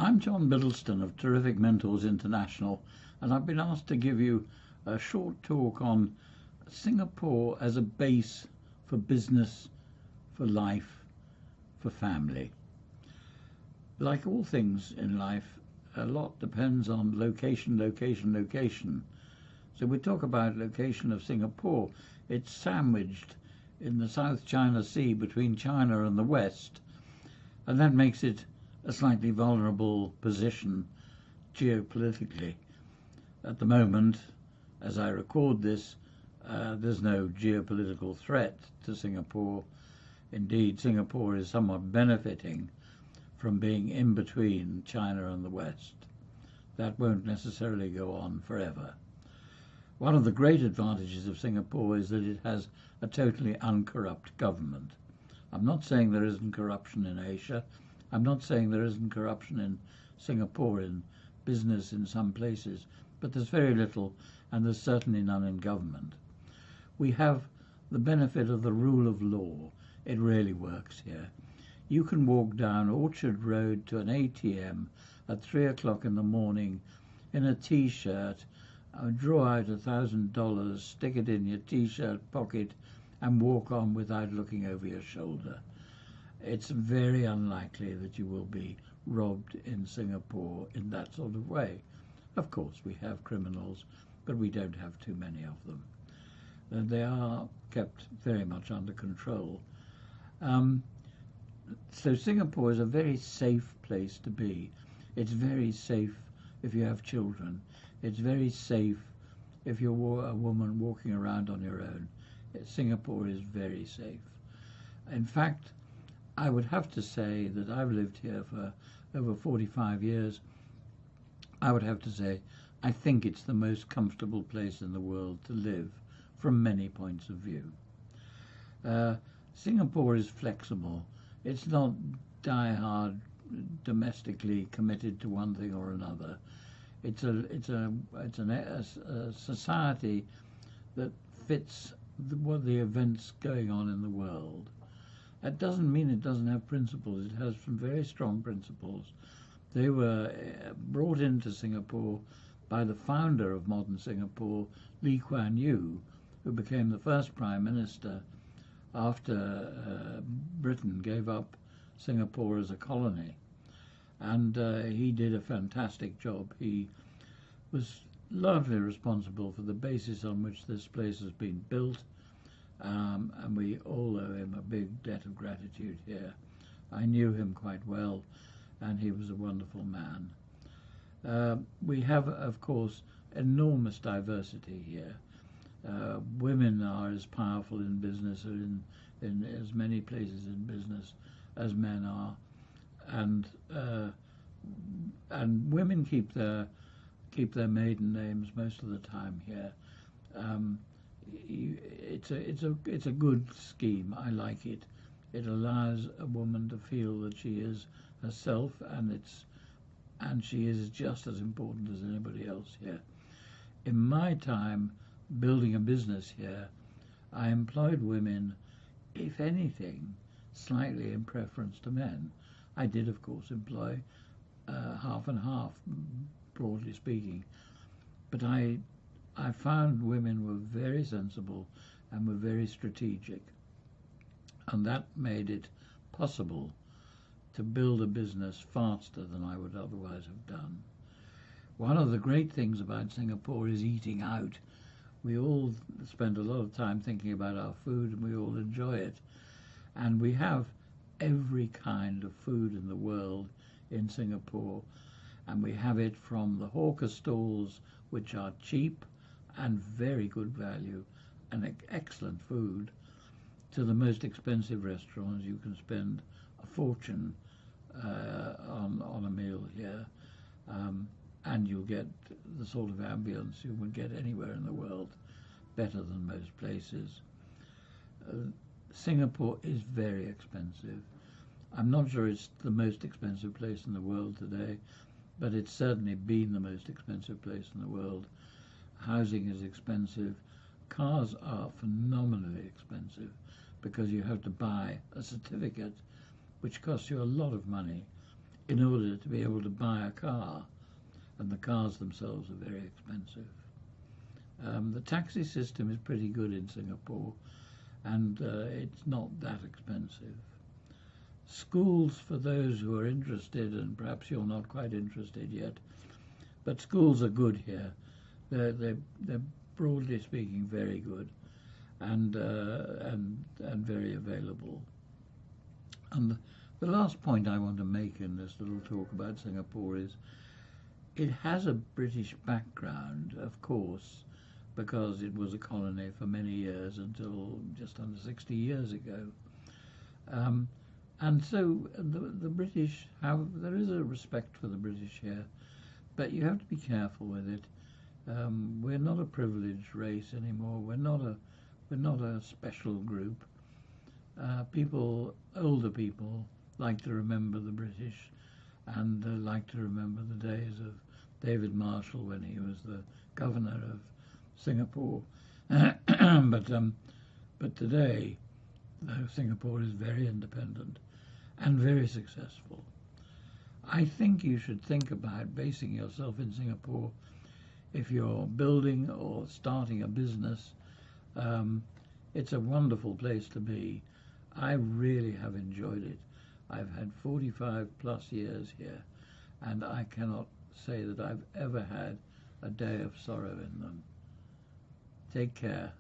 I'm John Bittleston of Terrific Mentors International, and I've been asked to give you a short talk on Singapore as a base for business, for life, for family. Like all things in life, a lot depends on location, location, location. So we talk about location of Singapore. It's sandwiched in the South China Sea between China and the West, and that makes it a slightly vulnerable position geopolitically. At the moment, as I record this, there's no geopolitical threat to Singapore. Indeed, Singapore is somewhat benefiting from being in between China and the West. That won't necessarily go on forever. One of the great advantages of Singapore is that it has a totally uncorrupt government. I'm not saying there isn't corruption in Asia. I'm not saying there isn't corruption in Singapore, in business in some places, but there's very little, and there's certainly none in government. We have the benefit of the rule of law. It really works here. You can walk down Orchard Road to an ATM at 3 o'clock in the morning in a T-shirt, draw out $1,000, stick it in your T-shirt pocket, and walk on without looking over your shoulder. It's very unlikely that you will be robbed in Singapore in that sort of way. Of course, we have criminals, but we don't have too many of them. They are kept very much under control. So Singapore is a very safe place to be. It's very safe if you have children. It's very safe if you're a woman walking around on your own. Singapore is very safe. In fact, I would have to say that I've lived here for over 45 years. I would have to say I think it's the most comfortable place in the world to live from many points of view. Singapore is flexible. It's not die-hard, domestically committed to one thing or another. It's a society that fits the events going on in the world. That doesn't mean it doesn't have principles. It has some very strong principles. They were brought into Singapore by the founder of modern Singapore, Lee Kuan Yew, who became the first Prime Minister after Britain gave up Singapore as a colony. And he did a fantastic job. He was largely responsible for the basis on which this place has been built. And we all owe him a big debt of gratitude here. I knew him quite well, and he was a wonderful man. We have, of course, enormous diversity here. Women are as powerful in business or in as many places in business as men are, and women keep their maiden names most of the time here. It's a good scheme. I like it. It allows a woman to feel that she is herself, and she is just as important as anybody else here. In my time building a business here, I employed women, if anything, slightly in preference to men. I did, of course, employ half and half, broadly speaking, but I found women were very sensible and were very strategic, and that made it possible to build a business faster than I would otherwise have done. One of the great things about Singapore is eating out. We all spend a lot of time thinking about our food, and we all enjoy it. And we have every kind of food in the world in Singapore, and we have it from the hawker stalls, which are cheap and very good value and excellent food, to the most expensive restaurants. You can spend a fortune on a meal here, and you'll get the sort of ambience you would get anywhere in the world, better than most places. Singapore is very expensive. I'm not sure it's the most expensive place in the world today, but it's certainly been the most expensive place in the world. Housing is expensive. Cars are phenomenally expensive because you have to buy a certificate which costs you a lot of money in order to be able to buy a car, and the cars themselves are very expensive. The taxi system is pretty good in Singapore, and it's not that expensive. Schools, for those who are interested, and perhaps you're not quite interested yet, but schools are good here. They're broadly speaking very good, and very available. And the last point I want to make in this little talk about Singapore is it has a British background, of course, because it was a colony for many years until just under 60 years ago. And so the British there is a respect for the British here, but you have to be careful with it. We're not a privileged race anymore. We're not a special group. Older people, like to remember the British, and like to remember the days of David Marshall when he was the governor of Singapore. But today, Singapore is very independent and very successful. I think you should think about basing yourself in Singapore if you're building or starting a business. It's a wonderful place to be. I really have enjoyed it. I've had 45 plus years here, and I cannot say that I've ever had a day of sorrow in them. Take care.